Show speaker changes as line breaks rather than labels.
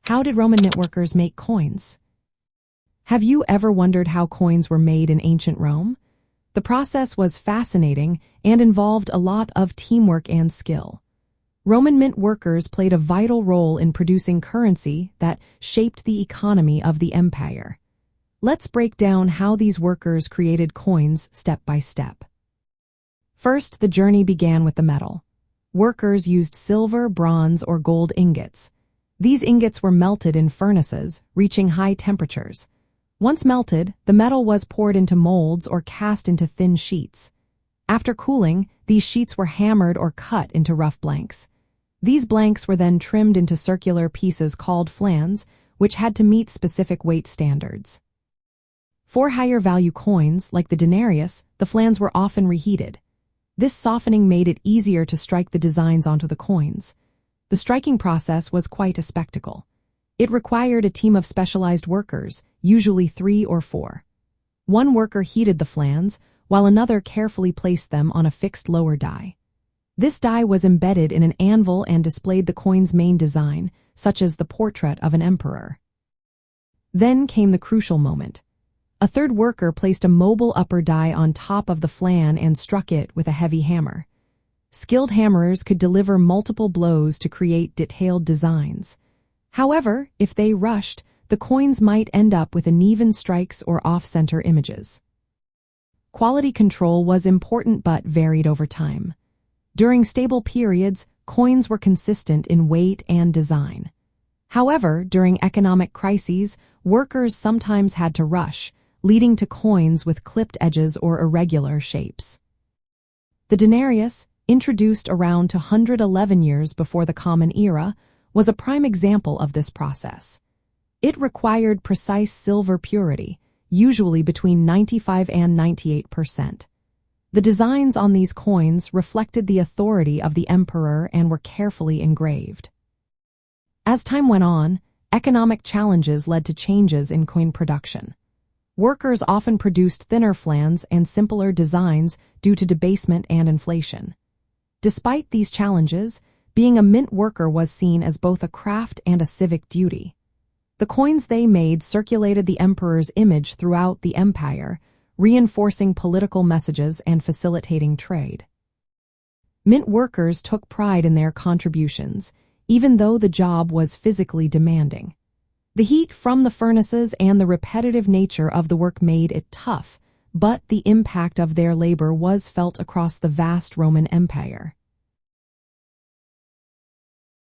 How did Roman mint workers make coins? Have you ever wondered how coins were made in ancient Rome? The process was fascinating and involved a lot of teamwork and skill. Roman mint workers played a vital role in producing currency that shaped the economy of the empire. Let's break down how these workers created coins step by step. First, the journey began with the metal. Workers used silver, bronze, or gold ingots. These ingots were melted in furnaces, reaching high temperatures. Once melted, the metal was poured into molds or cast into thin sheets. After cooling, these sheets were hammered or cut into rough blanks. These blanks were then trimmed into circular pieces called flans, which had to meet specific weight standards. For higher-value coins, like the denarius, the flans were often reheated. This softening made it easier to strike the designs onto the coins. The striking process was quite a spectacle. It required a team of specialized workers, usually 3 or 4. One worker heated the flans, while another carefully placed them on a fixed lower die. This die was embedded in an anvil and displayed the coin's main design, such as the portrait of an emperor. Then came the crucial moment. A third worker placed a mobile upper die on top of the flan and struck it with a heavy hammer. Skilled hammerers could deliver multiple blows to create detailed designs. However, if they rushed, the coins might end up with uneven strikes or off-center images. Quality control was important but varied over time. During stable periods, coins were consistent in weight and design. However, during economic crises, workers sometimes had to rush, leading to coins with clipped edges or irregular shapes. The denarius, introduced around 211 years before the Common Era, was a prime example of this process. It required precise silver purity, usually between 95 and 98%. The designs on these coins reflected the authority of the emperor and were carefully engraved. As time went on, economic challenges led to changes in coin production. Workers often produced thinner flans and simpler designs due to debasement and inflation. Despite these challenges, being a mint worker was seen as both a craft and a civic duty. The coins they made circulated the emperor's image throughout the empire, reinforcing political messages and facilitating trade. Mint workers took pride in their contributions, even though the job was physically demanding. The heat from the furnaces and the repetitive nature of the work made it tough, but the impact of their labor was felt across the vast Roman Empire.